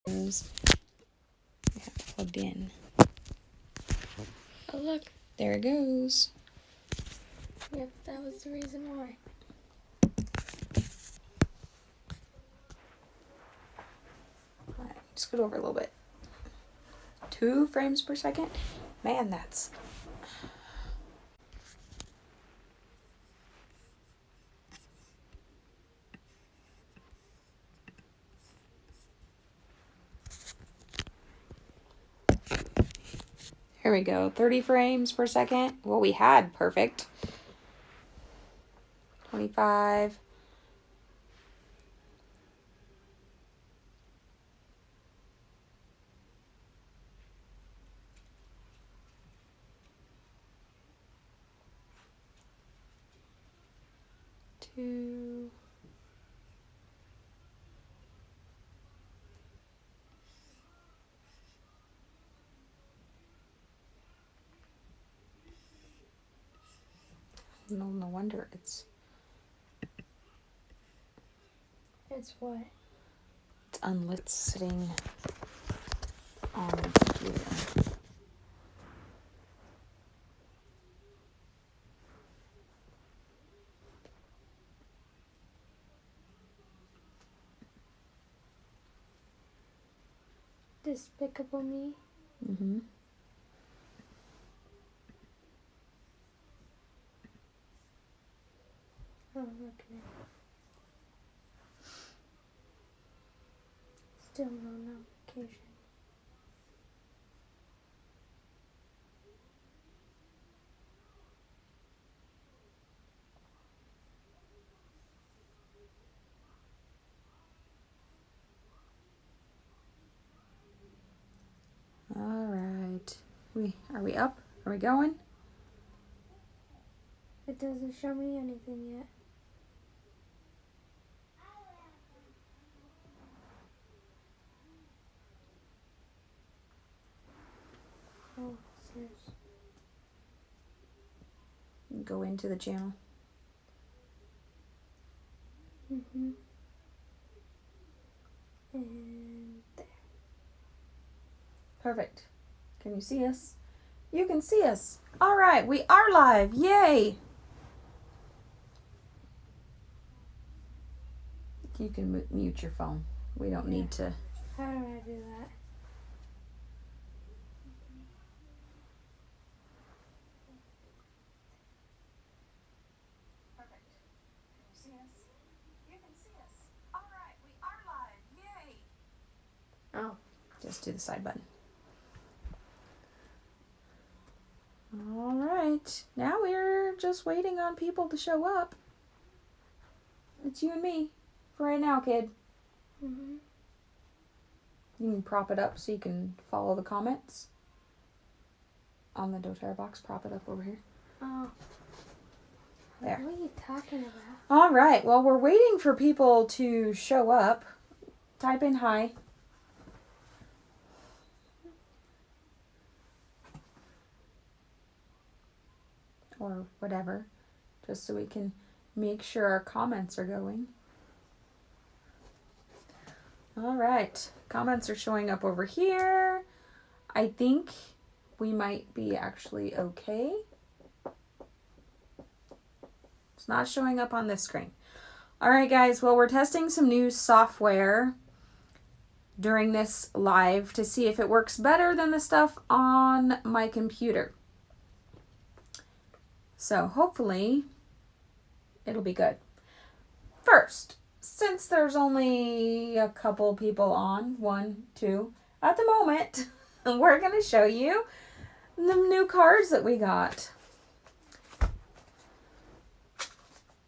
I have it plugged in. Oh, look. There it goes. Yep, that was the reason why. Alright, scoot over a little bit. 2 frames per second? Man, that's... Here we go. 30 frames per second. Well, we had perfect. 25. Two. No wonder it's what? It's unlit sitting on the computer. Despicable Me. Mm-hmm. Oh, look now. Still no notification. All right. Are we up? Are we going? It doesn't show me anything yet. Oh, seriously. Go into the channel. Mm-hmm. And there. Perfect. Can you see us? You can see us. All right, we are live. Yay! You can mute your phone. We don't need to. How do I do that? Perfect. Can you see us? You can see us. All right, we are live. Yay! Oh. Just do the side button. All right. Now we're just waiting on people to show up. It's you and me for right now, kid. Mm-hmm. You can prop it up so you can follow the comments. On the doTERRA box, prop it up over here. Oh. There. What are you talking about? All right. Well, we're waiting for people to show up. Type in hi. Or whatever. Just so we can make sure our comments are going. All right. Comments are showing up over here. I think we might be actually okay. It's not showing up on this screen. All right, guys. Well, we're testing some new software during this live to see if it works better than the stuff on my computer. So hopefully it'll be good. First, since there's only a couple people on, 1, 2, at the moment, we're going to show you the new cards that we got.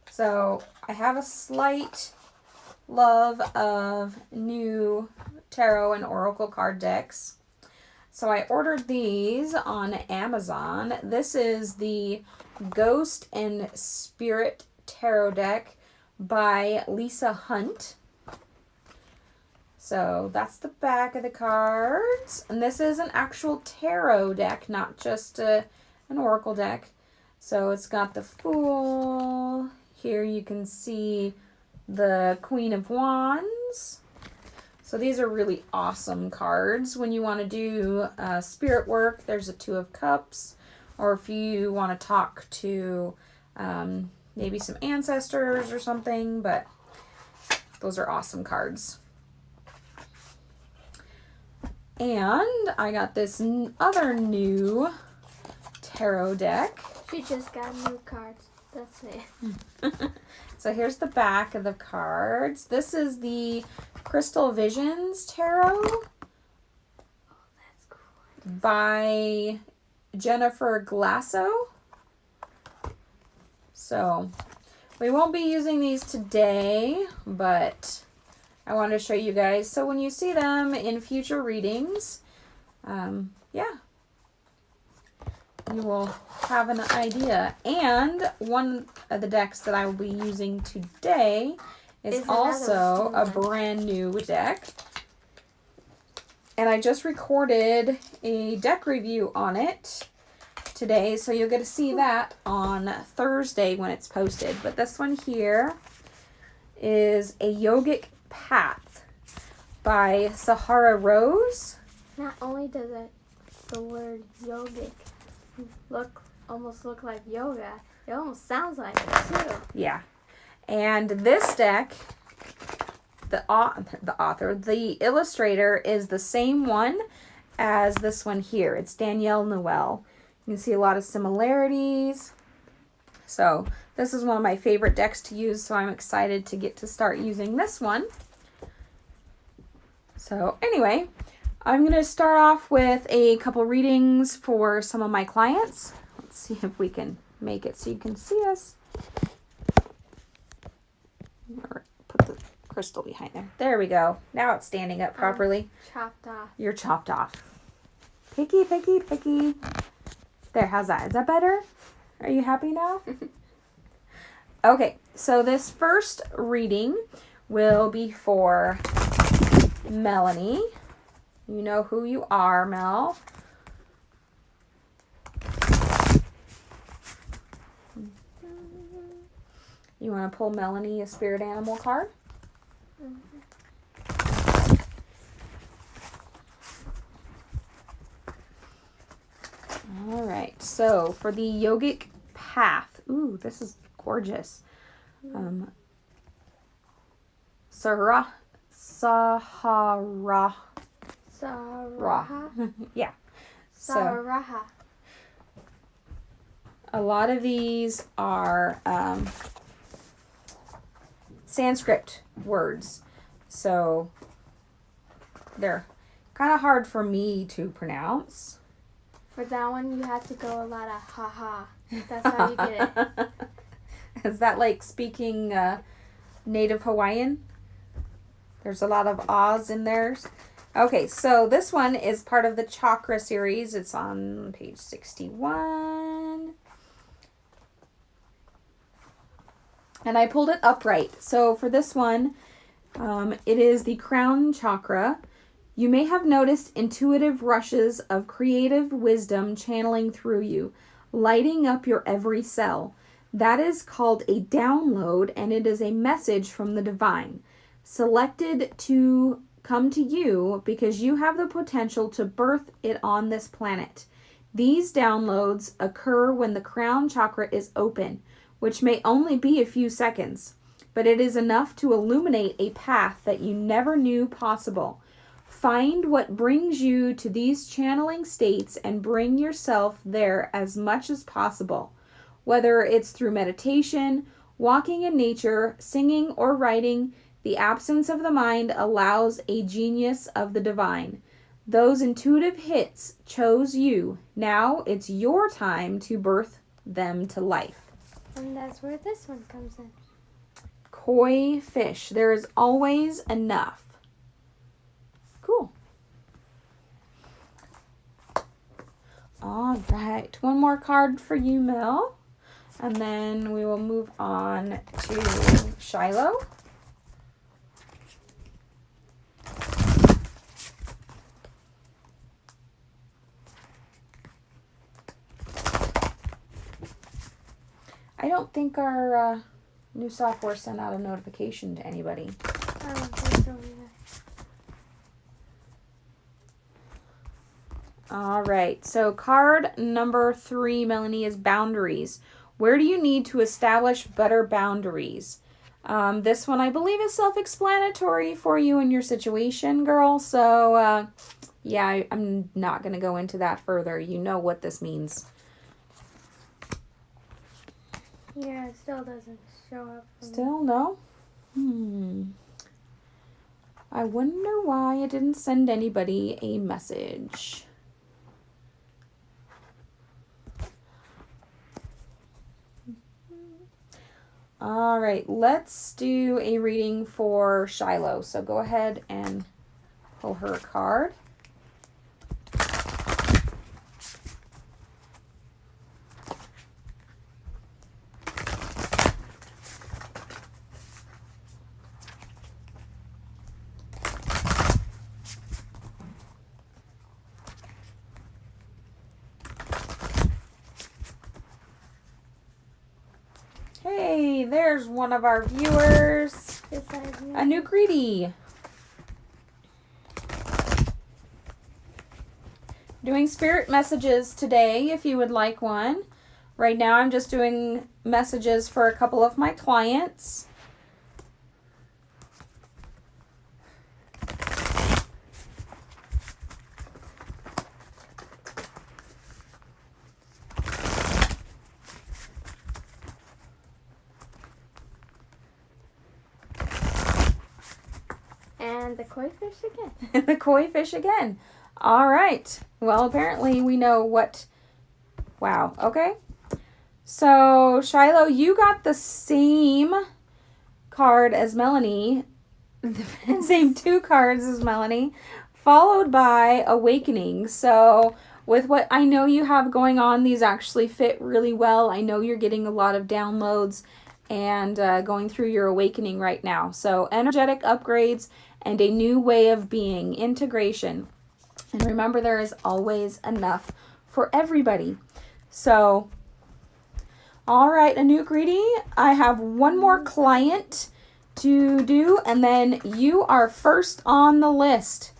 So I have a slight love of new tarot and oracle card decks. So I ordered these on Amazon. This is the Ghost and Spirit Tarot deck by Lisa Hunt. So that's the back of the cards. And this is an actual tarot deck, not just an oracle deck. So it's got the Fool. Here you can see the Queen of Wands. So these are really awesome cards when you want to do spirit work. There's a Two of Cups, or if you want to talk to maybe some ancestors or something, but those are awesome cards. And I got this other new tarot deck. She just got new cards. That's it. So here's the back of the cards. This is the Crystal Visions Tarot That's cool. by Jennifer Glasso. So we won't be using these today, but I wanted to show you guys. So when you see them in future readings, yeah, you will have an idea. And one of the decks that I will be using today is also a brand new deck. And I just recorded a deck review on it today, so you'll get to see that on Thursday when it's posted. But this one here is a Yogic Path by Sahara Rose. Not only does the word yogic almost look like yoga, it almost sounds like it too. Yeah. And this deck, the illustrator is the same one as this one here. It's Danielle Noel. You can see a lot of similarities. So this is one of my favorite decks to use, so I'm excited to get to start using this one. So anyway, I'm going to start off with a couple readings for some of my clients. Let's see if we can make it so you can see us. Or put the crystal behind there. There we go. Now it's standing up properly. Chopped off. You're chopped off. Picky, picky, picky. There, how's that? Is that better? Are you happy now? Okay, so this first reading will be for Melanie. You know who you are, Mel. You want to pull Melanie a spirit animal card? All right, so for the Yogic Path, ooh, this is gorgeous. Sahara. Saraha. Yeah. So Saraha. a lot of these are Sanskrit words, so they're kind of hard for me to pronounce. For that one, you have to go a lot of ha-ha. That's how you get it. Is that like speaking Native Hawaiian? There's a lot of ahs in there. Okay, so this one is part of the Chakra series. It's on page 61. And I pulled it upright. So for this one, it is the Crown Chakra. You may have noticed intuitive rushes of creative wisdom channeling through you, lighting up your every cell. That is called a download, and it is a message from the divine, selected to come to you because you have the potential to birth it on this planet. These downloads occur when the crown chakra is open, which may only be a few seconds, but it is enough to illuminate a path that you never knew possible. Find what brings you to these channeling states and bring yourself there as much as possible. Whether it's through meditation, walking in nature, singing, or writing, the absence of the mind allows a genius of the divine. Those intuitive hits chose you. Now it's your time to birth them to life. And that's where this one comes in. Koi fish. There is always enough. Cool. All right. One more card for you, Mel. And then we will move on to Shiloh. I don't think our new software sent out a notification to anybody. I don't think so either. All right. So card number 3, Melanie, is boundaries. Where do you need to establish better boundaries? This one I believe is self-explanatory for you and your situation, girl. So yeah, I'm not going to go into that further. You know what this means. Yeah, it still doesn't show up. Still no? I wonder why it didn't send anybody a message. All right, let's do a reading for Shiloh. So go ahead and pull her a card. Hey, there's one of our viewers. A new greetie. Doing spirit messages today if you would like one. Right now I'm just doing messages for a couple of my clients. And the koi fish again. The koi fish again. All right. Well, apparently we know what... Wow. Okay. So, Shiloh, you got the same card as Melanie. The same 2 cards as Melanie. Followed by Awakening. So, with what I know you have going on, these actually fit really well. I know you're getting a lot of downloads and going through your awakening right now. So, energetic upgrades and a new way of being, integration. And remember, there is always enough for everybody. So, all right, a new greeting. I have one more client to do, and then you are first on the list.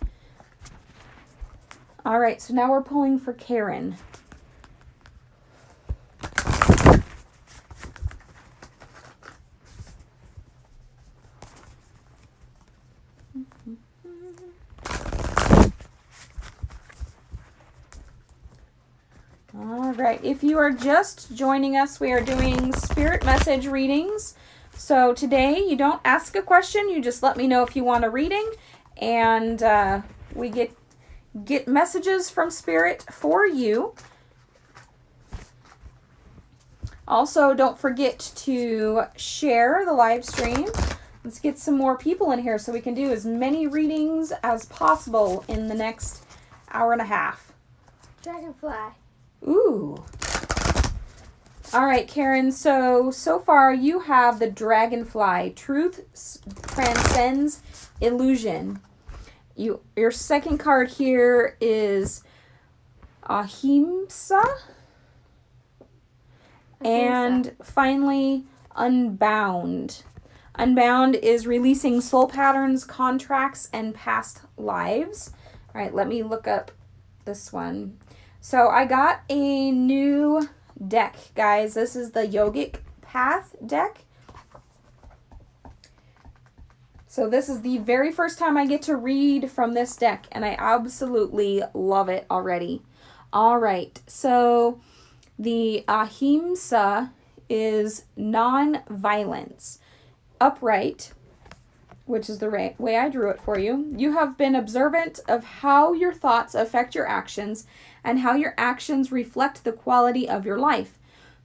All right, so now we're pulling for Karen. All right, if you are just joining us, we are doing spirit message readings. So today you don't ask a question, you just let me know if you want a reading, and we get messages from spirit for you. Also, don't forget to share the live stream. Let's get some more people in here so we can do as many readings as possible in the next hour and a half. Dragonfly. Ooh. All right, Karen. So far you have the Dragonfly. Truth transcends illusion. Your second card here is Ahimsa. And finally, Unbound. Unbound is releasing soul patterns, contracts, and past lives. All right, let me look up this one. So I got a new deck, guys. This is the Yogic Path deck. So this is the very first time I get to read from this deck, and I absolutely love it already. All right, so the Ahimsa is non-violence. Upright, which is the way I drew it for you. You have been observant of how your thoughts affect your actions and how your actions reflect the quality of your life.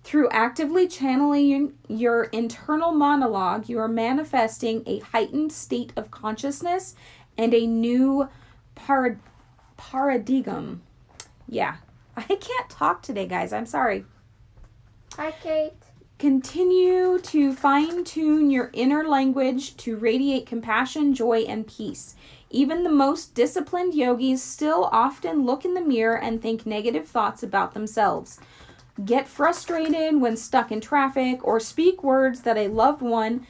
Through actively channeling your internal monologue, you are manifesting a heightened state of consciousness and a new paradigm. Yeah, I can't talk today, guys. I'm sorry. Hi, Kate. Continue to fine-tune your inner language to radiate compassion, joy, and peace. Even the most disciplined yogis still often look in the mirror and think negative thoughts about themselves. Get frustrated when stuck in traffic or speak words that a loved one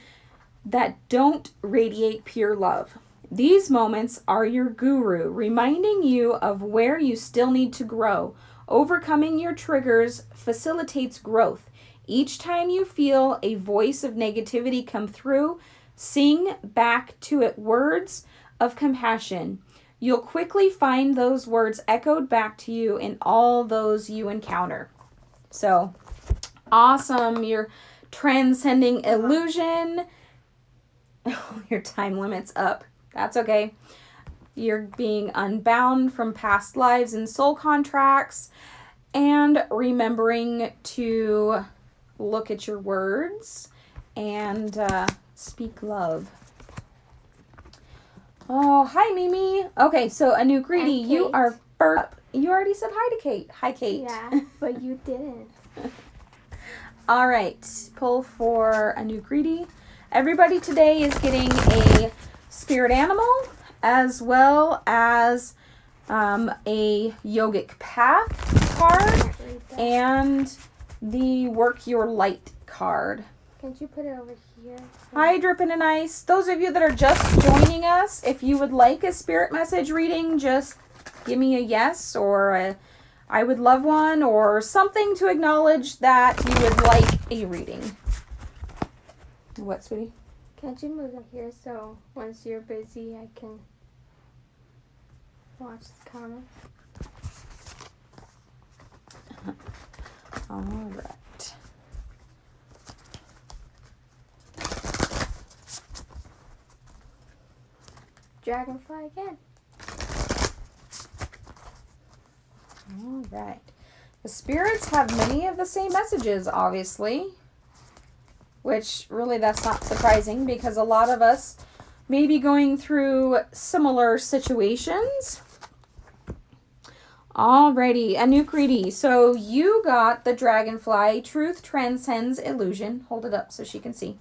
that don't radiate pure love. These moments are your guru, reminding you of where you still need to grow. Overcoming your triggers facilitates growth. Each time you feel a voice of negativity come through, sing back to it words of compassion. You'll quickly find those words echoed back to you in all those you encounter. So, awesome. You're transcending illusion. Your time limit's up. That's okay. You're being unbound from past lives and soul contracts, and remembering to look at your words and speak love. Oh, hi, Mimi. Okay, so Anouk Greedy, you are first. You already said hi to Kate. Hi, Kate. Yeah, but you didn't. All right, pull for Anouk Greedy. Everybody today is getting a spirit animal as well as a yogic path card and the work your light card. Can't you put it over here? Hi, Drippin' and Ice. Those of you that are just joining us, if you would like a spirit message reading, just give me a yes or a I would love one or something to acknowledge that you would like a reading. What, sweetie? Can't you move it here so once you're busy I can watch the comments? All right. Dragonfly again. All right. The spirits have many of the same messages, obviously, which really that's not surprising because a lot of us may be going through similar situations. Alrighty, Anouk Greedy. So you got the Dragonfly, Truth Transcends Illusion. Hold it up so she can see.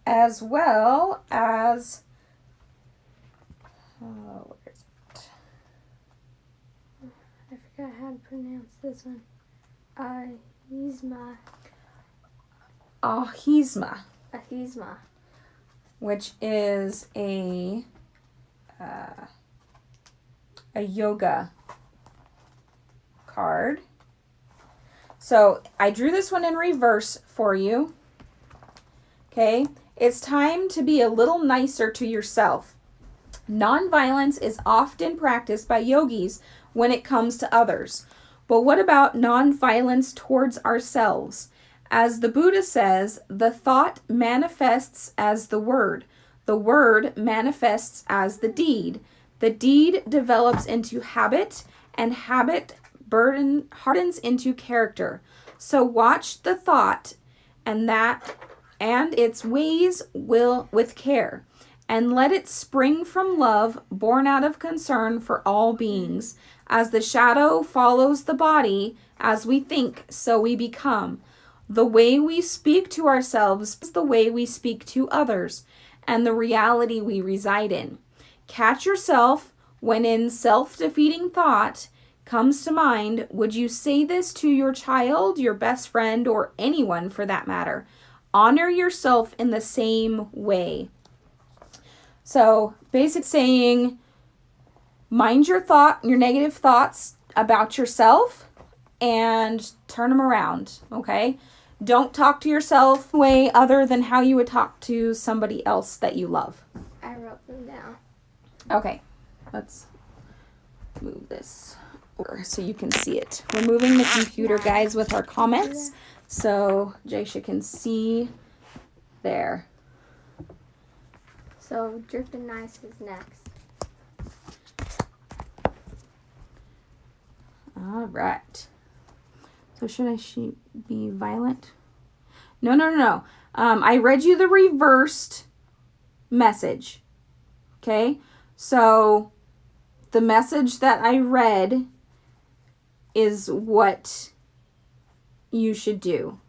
As well as, where is it? I forgot how to pronounce this one. Ahisma. Which is a yoga card. So I drew this one in reverse for you. Okay, it's time to be a little nicer to yourself. Nonviolence is often practiced by yogis when it comes to others. But what about nonviolence towards ourselves? As the Buddha says, the thought manifests as the word manifests as the deed develops into habit, and habit hardens into character. So watch the thought and its ways with care, and let it spring from love born out of concern for all beings. As the shadow follows the body, as we think, so we become. The way we speak to ourselves is the way we speak to others, and the reality we reside in. Catch yourself when in self-defeating thought comes to mind. Would you say this to your child, your best friend, or anyone for that matter? Honor yourself in the same way. So, basic saying, mind your negative thoughts about yourself and turn them around, okay? Don't talk to yourself way other than how you would talk to somebody else that you love. I wrote them down. Okay, let's move this over so you can see it. We're moving the computer, guys, with our comments, so Jaisha can see there. So Drippin' Nice is next. All right. So should she be violent? No. I read you the reversed message. Okay? So the message that I read is what you should do.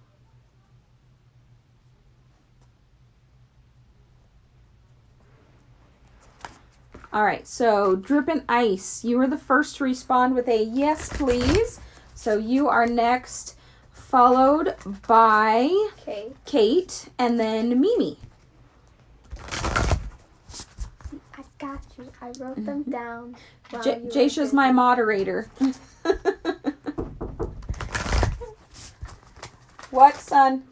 All right, so Drippin' Ice, you were the first to respond with a yes, please. So you are next, followed by Kate and then Mimi. answers. I wrote them down. While you were Jasha's busy. my moderator. What, son?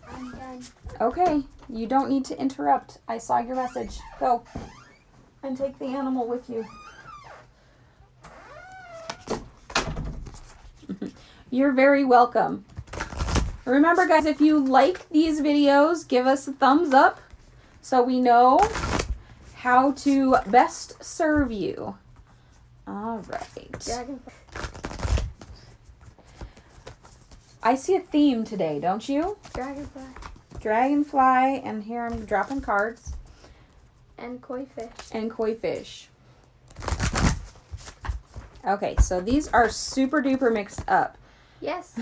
I'm done. Okay, you don't need to interrupt. I saw your message. Go. And take the animal with you. You're very welcome. Remember, guys, if you like these videos, give us a thumbs up so we know how to best serve you. All right. Dragonfly. I see a theme today, don't you? Dragonfly. Dragonfly, and here I'm dropping cards. And koi fish. And koi fish. Okay, so these are super duper mixed up. Yes.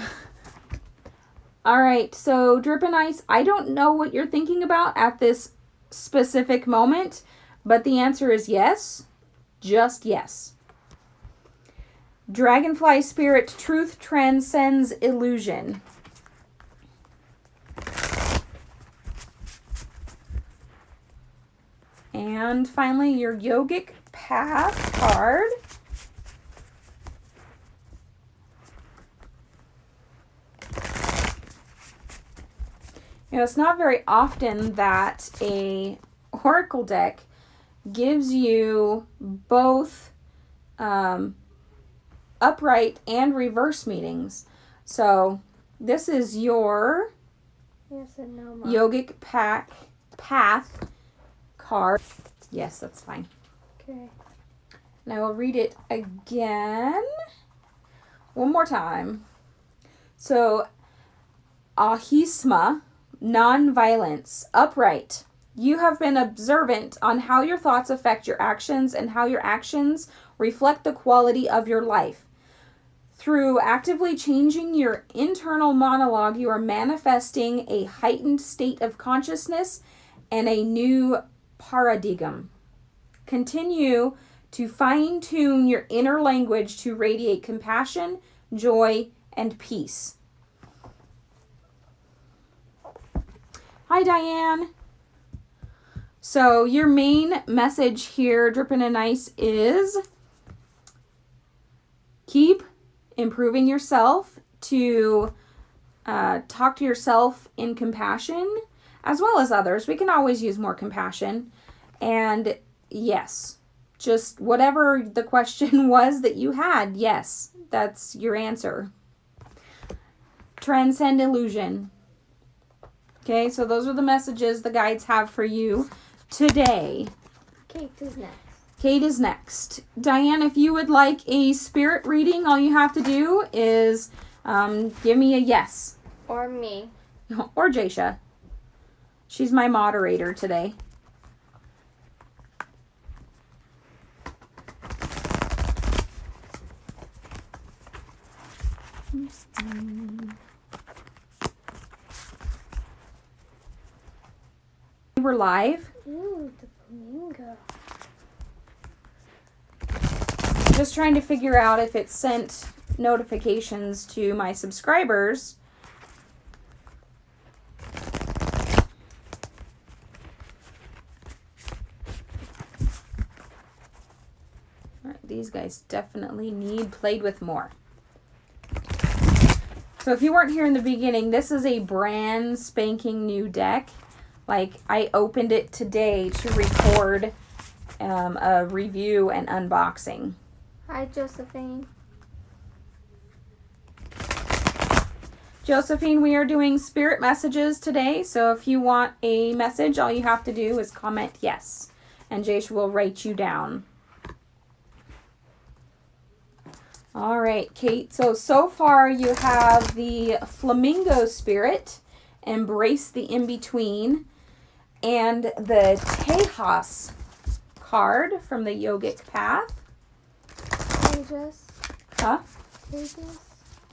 All right, so Drippin' Ice, I don't know what you're thinking about at this specific moment, but the answer is yes. Just yes. Dragonfly Spirit, truth transcends illusion. And finally, your yogic path card. You know, it's not very often that a oracle deck gives you both upright and reverse meanings. So this is your Yes and no, Mom. yogic path card. Yes, that's fine. Okay. And I will read it again. One more time. So, ahisma, non-violence, upright. You have been observant on how your thoughts affect your actions and how your actions reflect the quality of your life. Through actively changing your internal monologue, you are manifesting a heightened state of consciousness and a new paradigm. Continue to fine-tune your inner language to radiate compassion, joy, and peace. Hi, Diane. So your main message here, Drippin' and Ice, is keep improving yourself, to talk to yourself in compassion as well as others. We can always use more compassion. And yes, just whatever the question was that you had, yes, that's your answer. Transcend illusion. Okay, so those are the messages the guides have for you today. Kate is next. Kate is next. Diane, if you would like a spirit reading, all you have to do is give me a yes. Or me. Or Jasha. She's my moderator today. We're live. Ooh, the flamingo. Just trying to figure out if it sent notifications to my subscribers. All right, these guys definitely need played with more. So if you weren't here in the beginning, this is a brand spanking new deck. Like, I opened it today to record a review and unboxing. Hi, Josephine. Josephine, we are doing spirit messages today. So if you want a message, all you have to do is comment yes. And Jace will write you down. All right, Kate. So far you have the Flamingo Spirit, Embrace the In-Between, and the Tejas card from the Yogic Path. Tejas. Huh? Tejas?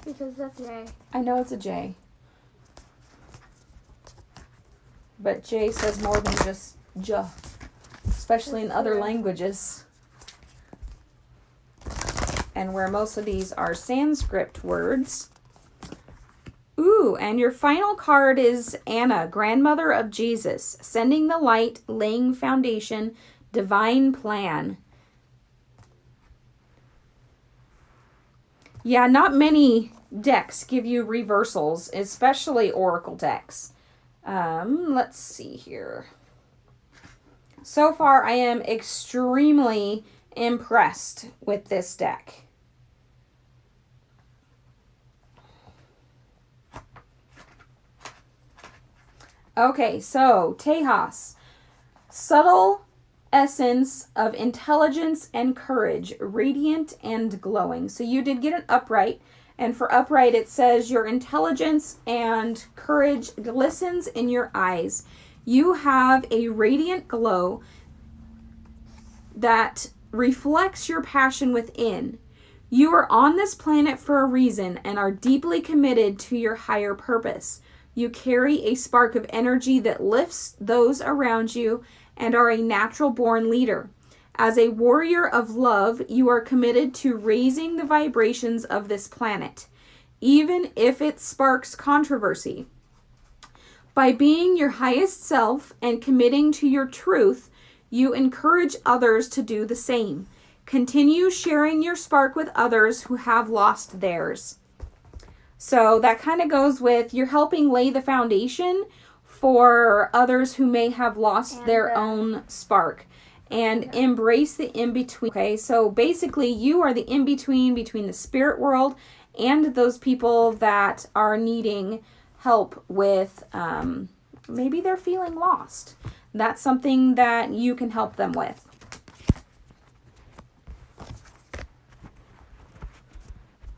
Because that's Ray. I know it's a J. But J says more than just J, especially in other languages. And where most of these are Sanskrit words, Ooh, and your final card is Anna, grandmother of Jesus, sending the light, laying foundation, divine plan. Yeah, not many decks give you reversals, especially Oracle decks. Let's see here. So far, I am extremely impressed with this deck. Okay, so Tejas, subtle essence of intelligence and courage, radiant and glowing. So you did get an upright, and for upright it says your intelligence and courage glistens in your eyes. You have a radiant glow that reflects your passion within. You are on this planet for a reason and are deeply committed to your higher purpose. You carry a spark of energy that lifts those around you and are a natural born leader. As a warrior of love, you are committed to raising the vibrations of this planet, even if it sparks controversy. By being your highest self and committing to your truth, you encourage others to do the same. Continue sharing your spark with others who have lost theirs. So that kind of goes with you're helping lay the foundation for others who may have lost their own spark, and embrace the in-between. Okay, so basically you are the in-between between the spirit world and those people that are needing help with maybe they're feeling lost. That's something that you can help them with.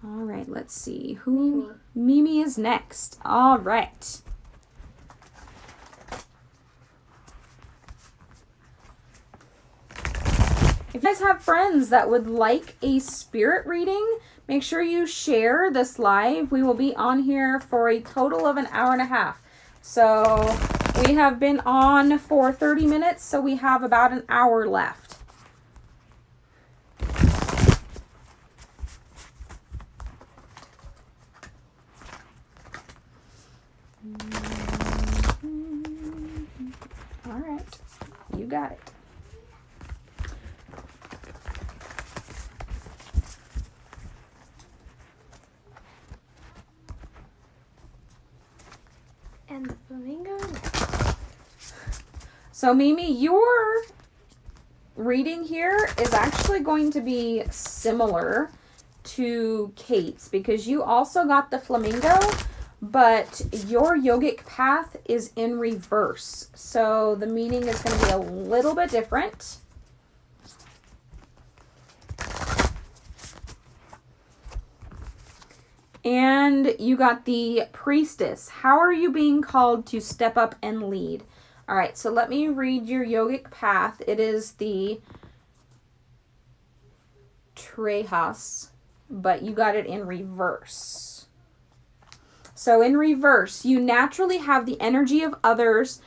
All right, let's see. Who? Mimi is next. All right. If you guys have friends that would like a spirit reading, make sure you share this live. We will be on here for a total of an hour and a half. So we have been on for 30 minutes, so we have about an hour left. All right, you got it. And the flamingo. So Mimi, your reading here is actually going to be similar to Kate's because you also got the flamingo, but your yogic path is in reverse. So the meaning is going to be a little bit different. And you got the priestess. How are you being called to step up and lead? All right, so let me read your yogic path. It is the Tejas, but you got it in reverse. So in reverse, you naturally have the energy of others.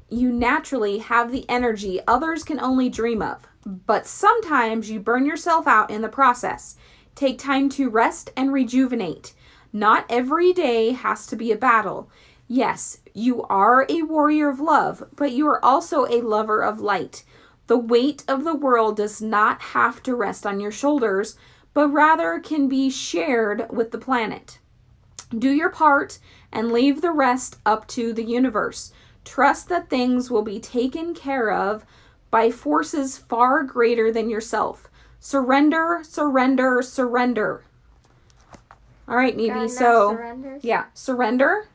You naturally have the energy others can only dream of. But sometimes you burn yourself out in the process. Take time to rest and rejuvenate. Not every day has to be a battle. Yes, you are a warrior of love, but you are also a lover of light. The weight of the world does not have to rest on your shoulders, but rather can be shared with the planet. Do your part and leave the rest up to the universe. Trust that things will be taken care of by forces far greater than yourself. Surrender, surrender, surrender. All right, Mimi. So, surrender. Yeah, surrender.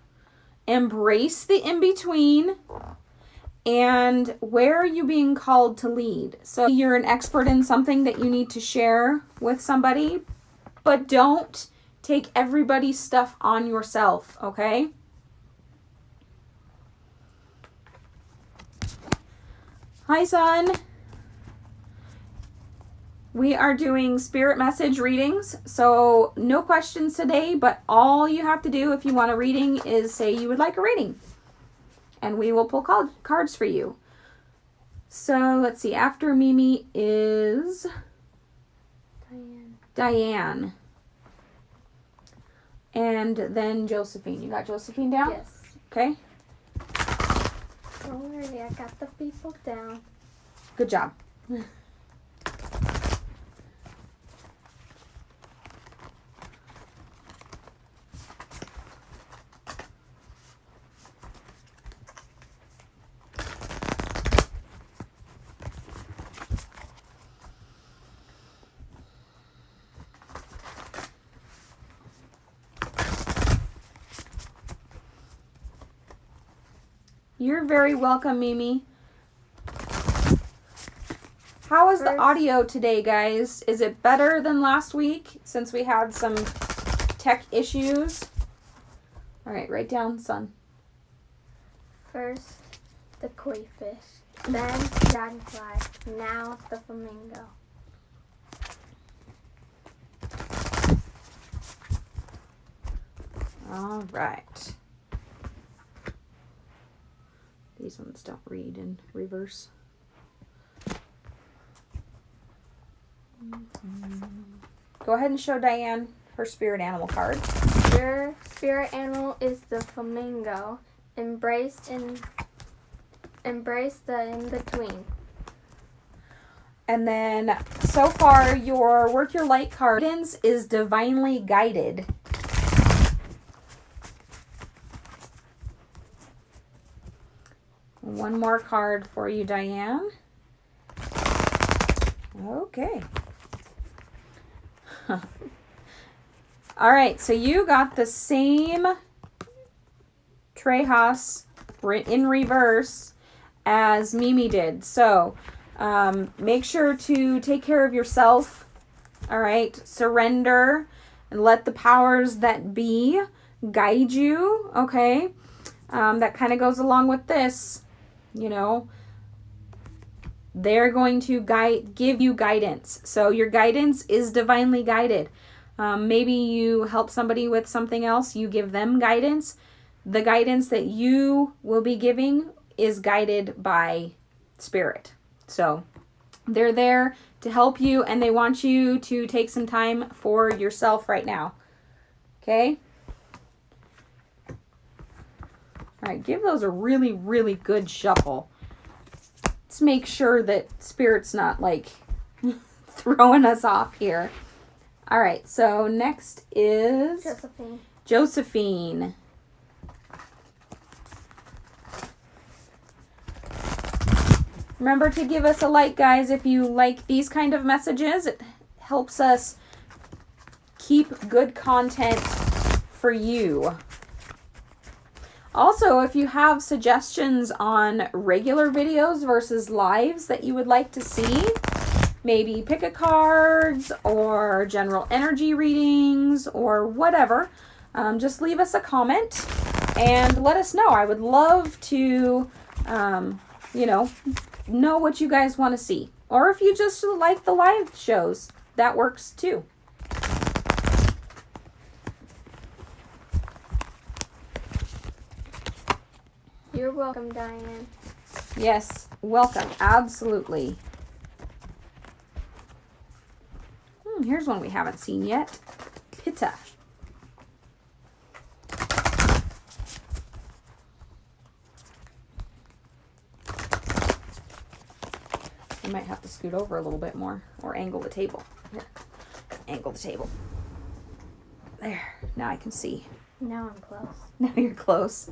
Embrace the in-between. And where are you being called to lead? So you're an expert in something that you need to share with somebody, but don't take everybody's stuff on yourself, okay? Hi, son. We are doing spirit message readings, so no questions today, but all you have to do if you want a reading is say you would like a reading, and we will pull cards for you. So let's see, after Mimi is Diane. and then Josephine. You got Josephine down? Yes. Okay. Don't worry, I got the people down. Good job. You're very welcome, Mimi. How is the audio today, guys? Is it better than last week since we had some tech issues? All right, write down, son. First, the koi fish. Then, dragonfly. Now, the flamingo. All right. These ones don't read in reverse. Go ahead and show Diane her spirit animal card. Your spirit animal is the flamingo. Embrace the in-between. And then, so far, your Work Your Light card is divinely guided. One more card for you, Diane. Okay. All right, so you got the same Trejas in reverse as Mimi did. So make sure to take care of yourself. All right, surrender and let the powers that be guide you. Okay, that kind of goes along with this. You know, they're going to give you guidance. So your guidance is divinely guided. Maybe you help somebody with something else, you give them guidance. The guidance that you will be giving is guided by spirit. So they're there to help you, and they want you to take some time for yourself right now. Okay? All right, give those a really, really good shuffle. Let's make sure that Spirit's not like throwing us off here. All right, so next is Josephine. Remember to give us a like, guys, if you like these kind of messages. It helps us keep good content for you. Also, if you have suggestions on regular videos versus lives that you would like to see, maybe pick-a cards or general energy readings or whatever, just leave us a comment and let us know. I would love to, know what you guys want to see. Or if you just like the live shows, that works too. You're welcome, Diane. Yes, welcome. Absolutely. Here's one we haven't seen yet. Pitta. You might have to scoot over a little bit more or angle the table. Here. Angle the table. There. Now I can see. Now I'm close. Now you're close.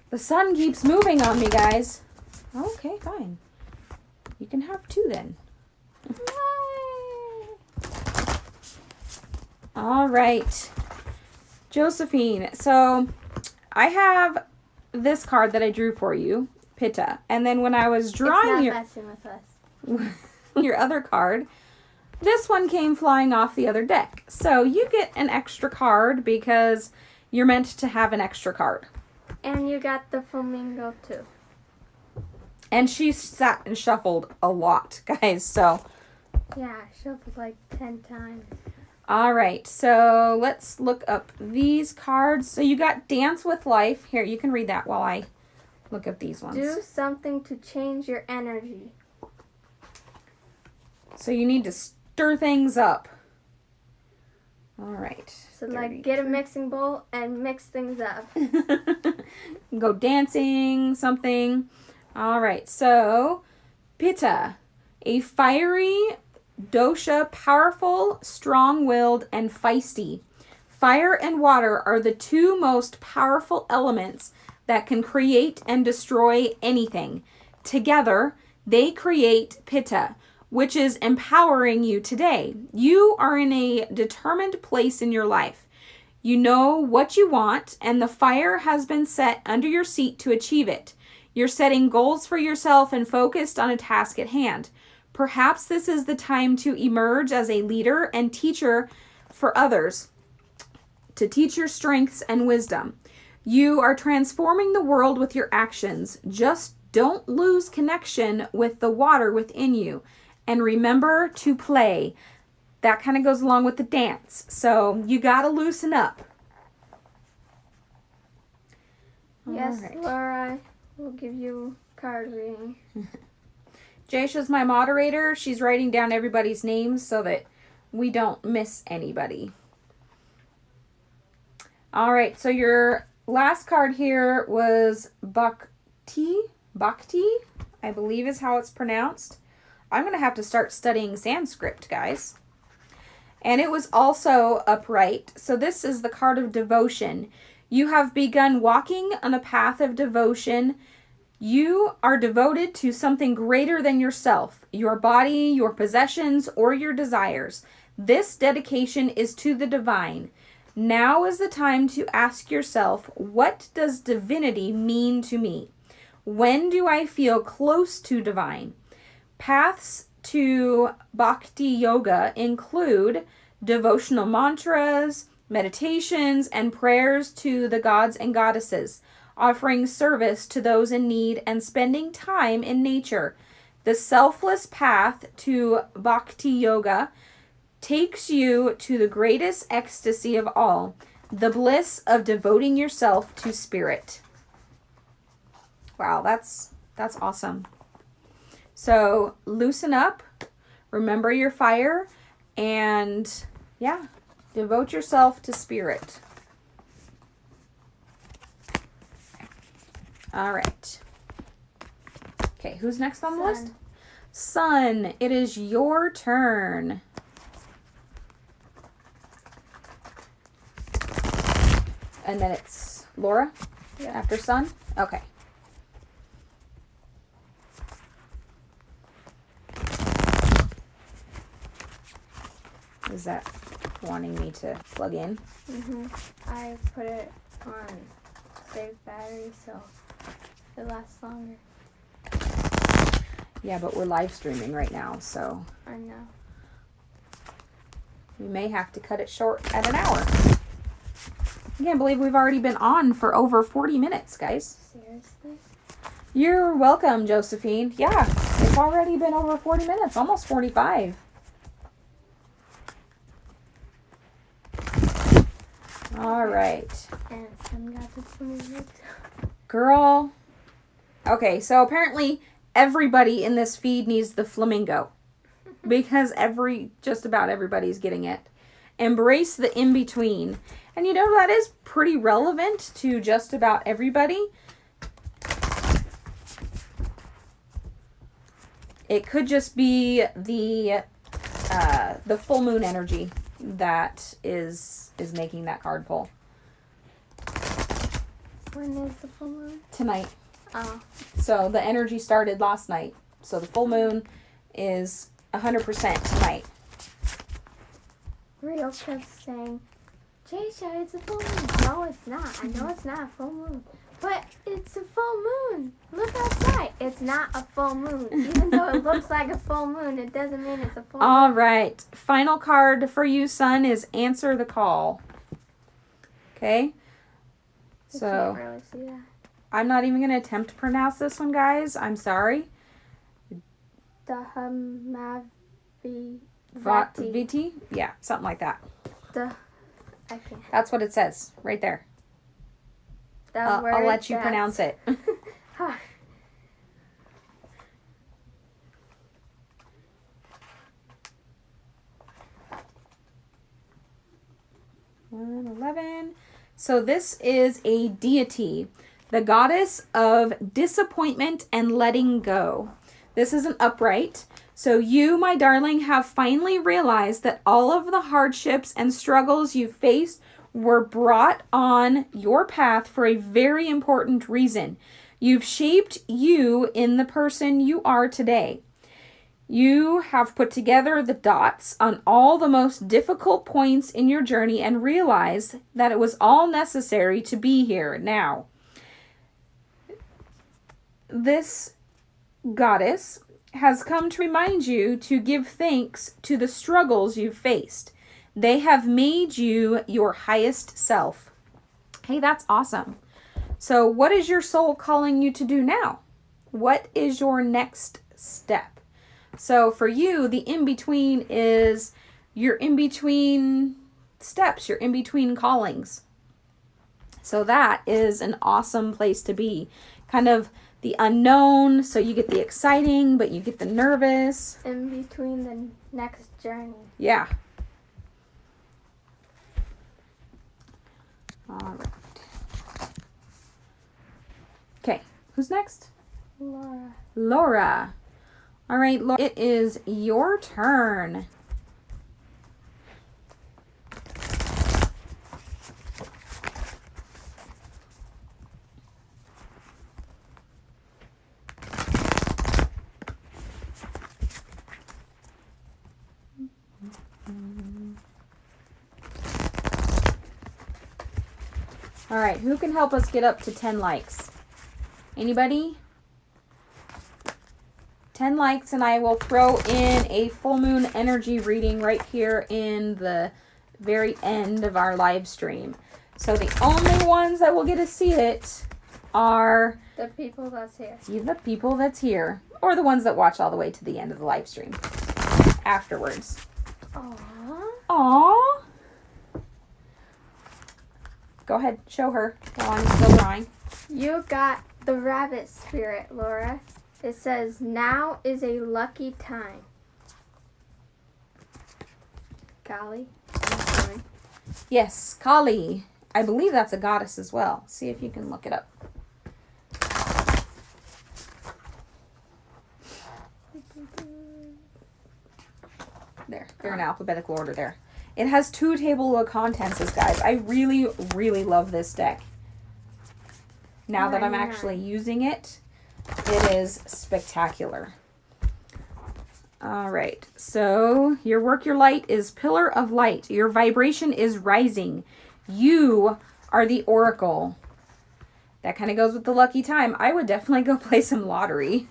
The sun keeps moving on me, guys. Okay, fine. You can have two then. All right. Josephine. So I have this card that I drew for you, Pitta. And then when I was drawing your other card, this one came flying off the other deck. So you get an extra card because you're meant to have an extra card. And you got the flamingo too. And she sat and shuffled a lot, guys. So yeah, I shuffled like 10 times. All right, so let's look up these cards. So you got Dance with Life. Here, you can read that while I look up these ones. Do something to change your energy. So you need to stir things up. All right. So like get a mixing bowl and mix things up. Go dancing, something. All right. So, Pitta, a fiery dosha, powerful, strong-willed, and feisty. Fire and water are the two most powerful elements that can create and destroy anything. Together, they create Pitta, which is empowering you today. You are in a determined place in your life. You know what you want, and the fire has been set under your seat to achieve it. You're setting goals for yourself and focused on a task at hand. Perhaps this is the time to emerge as a leader and teacher for others, to teach your strengths and wisdom. You are transforming the world with your actions. Just don't lose connection with the water within you. And remember to play. That kind of goes along with the dance. So you got to loosen up. Yes, All right. Laura will give you card reading. Jaysha's my moderator. She's writing down everybody's names so that we don't miss anybody. All right, so your last card here was Bhakti, I believe is how it's pronounced. I'm going to have to start studying Sanskrit, guys. And it was also upright. So this is the card of devotion. You have begun walking on a path of devotion. You are devoted to something greater than yourself, your body, your possessions, or your desires. This dedication is to the divine. Now is the time to ask yourself, what does divinity mean to me? When do I feel close to divine? Paths to Bhakti Yoga include devotional mantras, meditations, and prayers to the gods and goddesses, offering service to those in need, and spending time in nature. The selfless path to Bhakti Yoga takes you to the greatest ecstasy of all, the bliss of devoting yourself to spirit. Wow, that's awesome. So loosen up, remember your fire, and yeah, devote yourself to spirit. All right. Okay, who's next on the list? Sun, it is your turn. And then it's Laura? Yeah. After Sun? Okay. Is that wanting me to plug in? I put it on save battery so it lasts longer. Yeah, but we're live streaming right now, so I know. we may have to cut it short at an hour. I can't believe we've already been on for over 40 minutes, guys. Seriously? You're welcome, Josephine. Yeah, it's already been over 40 minutes, almost 45. All right. And some got the flamingo. Girl. Okay, so apparently everybody in this feed needs the flamingo. Because just about everybody's getting it. Embrace the in-between. And you know, that is pretty relevant to just about everybody. It could just be the full moon energy that is making that card pull. When is the full moon? Tonight. Oh. So the energy started last night. So the full moon is 100% tonight. Rio kept saying, Jaysha, it's a full moon. No, it's not. I know it's not a full moon. But it's a full moon. Look outside. It's not a full moon. Even though it looks like a full moon, it doesn't mean it's a full moon. All right. Final card for you, Sun, is Answer the Call. Okay? I So, can't really see that. I'm not even going to attempt to pronounce this one, guys. I'm sorry. Dahamavi. Viti? Yeah, something like that. I can't. That's what it says right there. That word I'll let you that's- pronounce it. Huh. 111. So this is a deity, the goddess of disappointment and letting go. This is an upright. So you, my darling, have finally realized that all of the hardships and struggles you faced were brought on your path for a very important reason. You've shaped you in the person you are today. You have put together the dots on all the most difficult points in your journey and realized that it was all necessary to be here now. This goddess has come to remind you to give thanks to the struggles you've faced. They have made you your highest self. Hey, that's awesome. So what is your soul calling you to do now? What is your next step? So for you, the in-between is your in-between steps, your in-between callings. So that is an awesome place to be. Kind of the unknown, so you get the exciting, but you get the nervous. In between the next journey. Yeah. All right. Okay, who's next? Laura. Laura. All right, Laura, it is your turn. All right, who can help us get up to 10 likes? Anybody? 10 likes and I will throw in a full moon energy reading right here in the very end of our live stream. So the only ones that will get to see it are The people that's here. the people that's here, or the ones that watch all the way to the end of the live stream afterwards. Aww. Aww. Go ahead, show her while I'm still drawing. You got the rabbit spirit, Laura. It says, now is a lucky time. Golly. I'm sorry. Yes, Kali. I believe that's a goddess as well. See if you can look it up. There, they're in alphabetical order there. It has 2 table of contents, guys. I really, really love this deck. Now that I'm actually using it, it is spectacular. All right, so your work, your light is Pillar of Light. Your vibration is rising. You are the oracle. That kind of goes with the lucky time. I would definitely go play some lottery.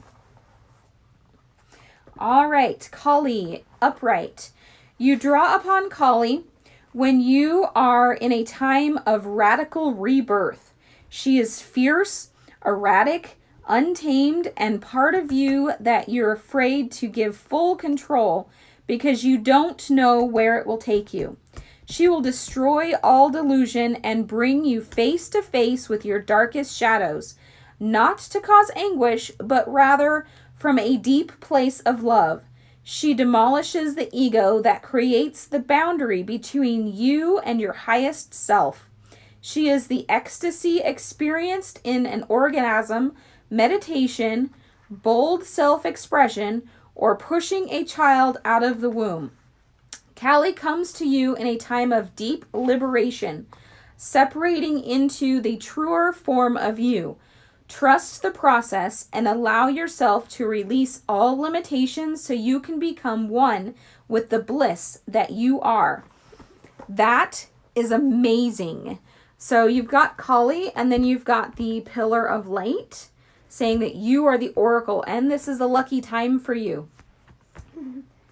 All right, Kali, upright. You draw upon Kali when you are in a time of radical rebirth. She is fierce, erratic, untamed, and part of you that you're afraid to give full control because you don't know where it will take you. She will destroy all delusion and bring you face to face with your darkest shadows, not to cause anguish, but rather from a deep place of love. She demolishes the ego that creates the boundary between you and your highest self. She is the ecstasy experienced in an orgasm, meditation, bold self-expression, or pushing a child out of the womb. Kali comes to you in a time of deep liberation, separating into the truer form of you. Trust the process and allow yourself to release all limitations so you can become one with the bliss that you are. That is amazing. So you've got Kali and then you've got the Pillar of Light saying that you are the oracle and this is a lucky time for you.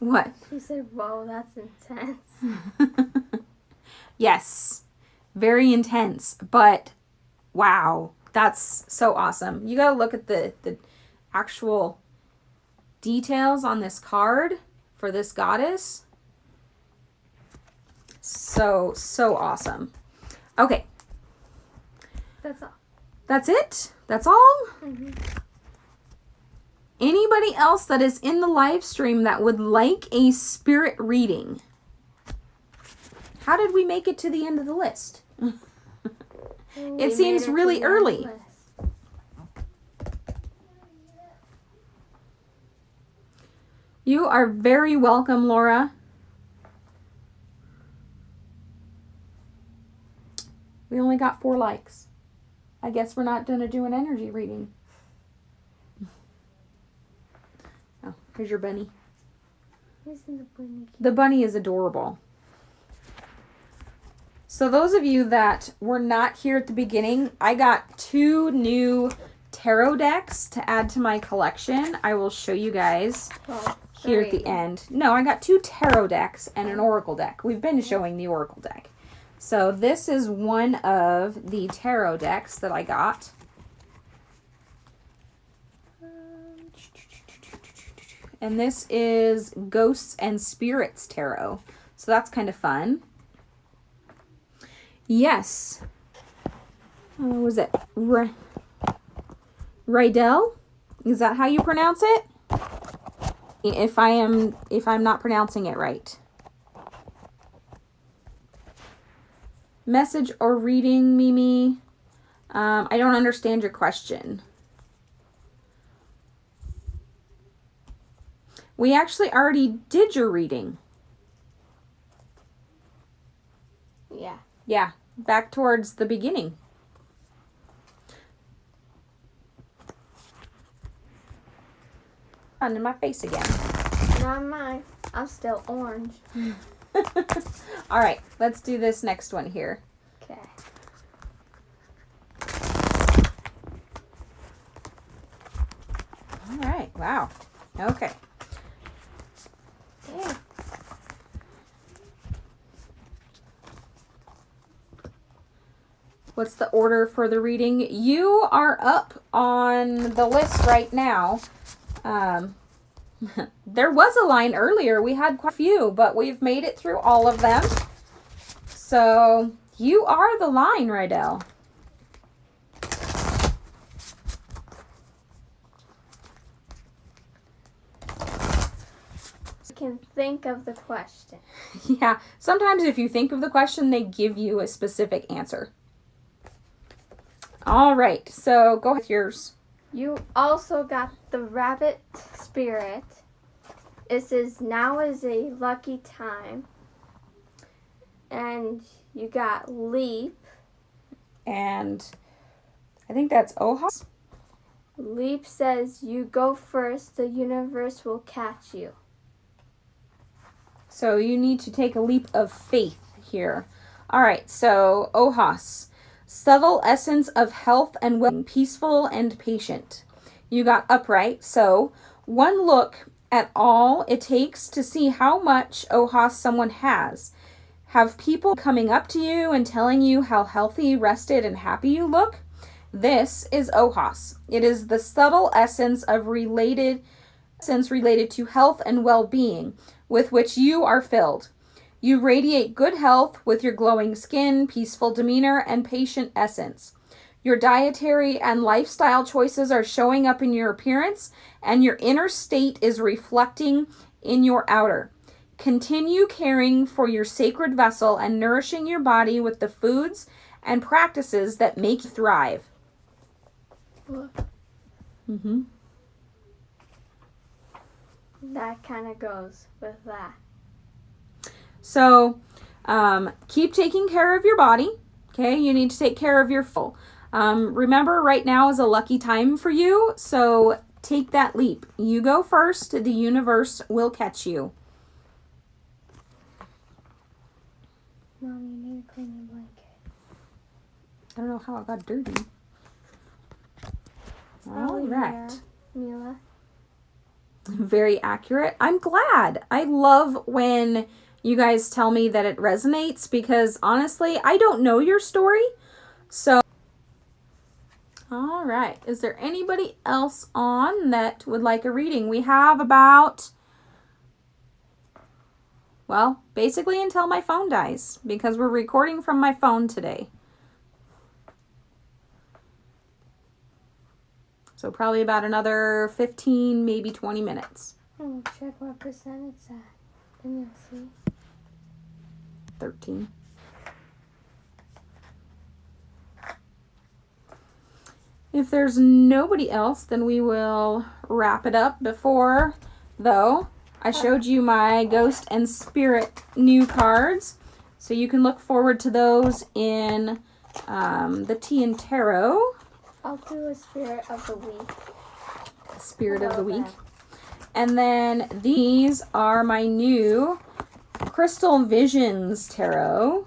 What? She said, whoa, that's intense. Yes, very intense, but wow. That's so awesome. You got to look at the actual details on this card for this goddess. So awesome. Okay. That's all. That's it? That's all? Mm-hmm. Anybody else that is in the live stream that would like a spirit reading? How did we make it to the end of the list? We seems made to really the end of the early. list. You are very welcome, Laura. We only got 4 likes. I guess we're not going to do an energy reading. Oh, here's your bunny. Isn't the bunny cute? The bunny is adorable. So those of you that were not here at the beginning, I got 2 new tarot decks to add to my collection. I will show you guys Well, here at 3. the end. No, I got 2 tarot decks and an oracle deck. We've been showing the oracle deck. So this is one of the tarot decks that I got. And this is Ghosts and Spirits Tarot. So that's kind of fun. Yes. Was it Rydell? Is that how you pronounce it? If I'm not pronouncing it right. Message or reading, Mimi? I don't understand your question. We actually already did your reading. Yeah. Yeah, back towards the beginning. Under my face again. Not mine. I'm still orange. All right, let's do this next one here. Okay. All right, wow. Okay. Yeah. What's the order for the reading? You are up on the list right now. There was a line earlier. We had quite a few, but we've made it through all of them. So you are the line, Rydell. You can think of the question. Yeah, sometimes if you think of the question, they give you a specific answer. All right, so go with yours. You also got the rabbit spirit. It says now is a lucky time. And you got leap. And I think that's Ohas. Leap says you go first, the universe will catch you. So you need to take a leap of faith here. All right, so Ohas. Subtle essence of health and well-being, peaceful and patient. You got upright, so one look at all it takes to see how much Ohas someone has. Have people coming up to you and telling you how healthy, rested, and happy you look? This is Ohas. It is the subtle essence of related to health and well-being with which you are filled. You radiate good health with your glowing skin, peaceful demeanor, and patient essence. Your dietary and lifestyle choices are showing up in your appearance, and your inner state is reflecting in your outer. Continue caring for your sacred vessel and nourishing your body with the foods and practices that make you thrive. Mm-hmm. That kind of goes with that. So, keep taking care of your body. Okay, you need to take care of your soul. Remember, right now is a lucky time for you, so take that leap. You go first, the universe will catch you. Mom, you need to clean your blanket. I don't know how it got dirty. All Oh, right. yeah, Mila. Very accurate. I'm glad. I love when you guys tell me that it resonates because honestly, I don't know your story. So, all right. Is there anybody else on that would like a reading? We have about, well, basically until my phone dies because we're recording from my phone today. So probably about another 15, maybe 20 minutes. Oh, check what percent it's at. Then you'll see. 13. If there's nobody else, then we will wrap it up. Before, though, I showed you my Ghost and Spirit new cards. So you can look forward to those in the Tea and Tarot. I'll do a Spirit of the Week. Spirit of the Week. And then these are my new Crystal Visions Tarot.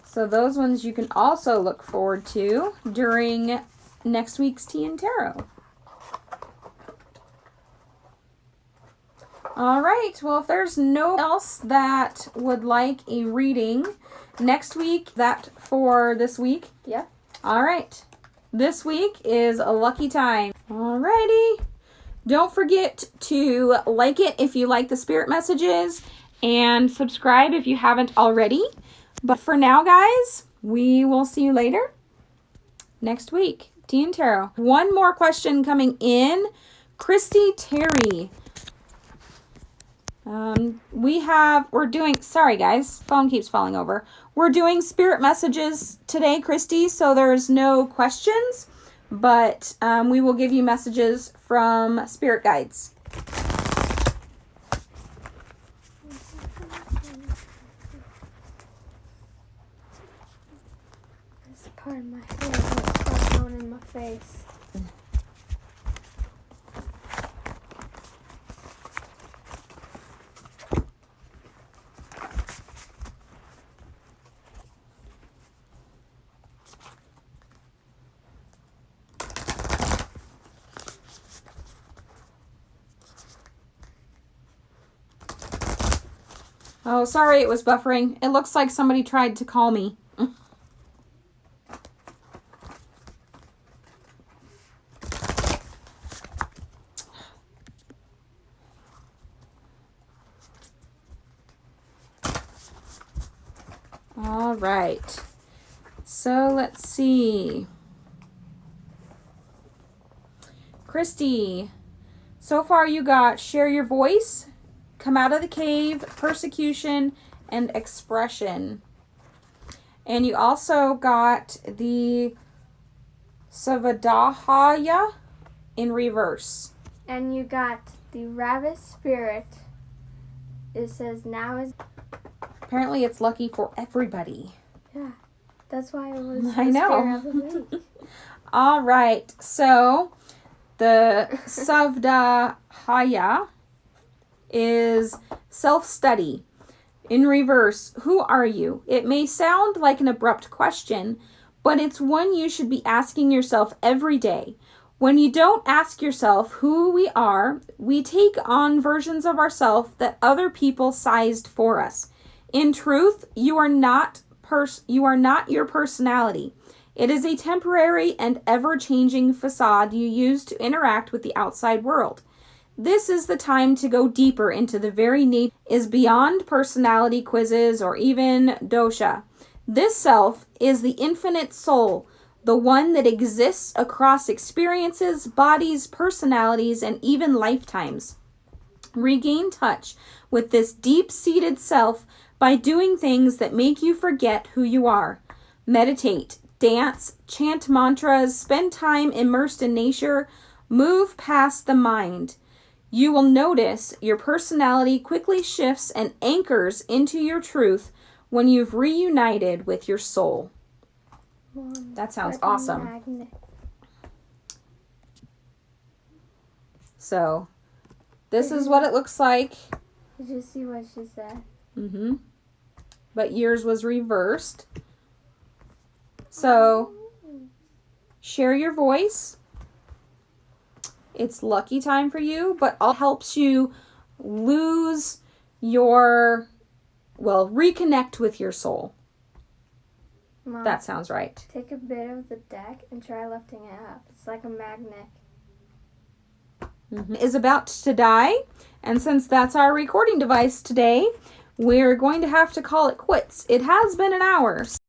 So those ones you can also look forward to during next week's Tea and Tarot. All right, well, if there's no one else that would like a reading next week, that for this week? Yep. All right, this week is a lucky time. All righty. Don't forget to like it if you like the spirit messages and subscribe if you haven't already. But for now, guys, we will see you later next week. Tea and Tarot. One more question coming in. Christy Terry. We're doing, sorry guys, phone keeps falling over. We're doing spirit messages today, Christy, so there's no questions, but we will give you messages from spirit guides. This part of my hair is going in my face. Oh, sorry, it was buffering. It looks like somebody tried to call me. All right. So let's see. Christy, so far you got share your voice, come out of the cave, persecution, and expression. And you also got the Savadahaya in reverse. And you got the Rabbit Spirit. It says now is... Apparently it's lucky for everybody. Yeah, that's why it was I the know. Spirit of the Week. All right, so the Savdahaya is self-study. In reverse, who are you? It may sound like an abrupt question, but it's one you should be asking yourself every day. When you don't ask yourself who we are, we take on versions of ourselves that other people sized for us. In truth, you are not your personality. It is a temporary and ever-changing facade you use to interact with the outside world. This is the time to go deeper into the very nature is beyond personality quizzes or even dosha. This self is the infinite soul, the one that exists across experiences, bodies, personalities, and even lifetimes. Regain touch with this deep-seated self by doing things that make you forget who you are. Meditate, dance, chant mantras, spend time immersed in nature, move past the mind. You will notice your personality quickly shifts and anchors into your truth when you've reunited with your soul. That sounds awesome. Magnet. So, this is what it looks like. Did you see what she said? Mm-hmm. But yours was reversed. So, share your voice. It's lucky time for you, but all helps you lose your, reconnect with your soul. Mom, That sounds right. take a bit of the deck and try lifting it up. It's like a magnet. Is about to die, and since that's our recording device today, we're going to have to call it quits. It has been an hour.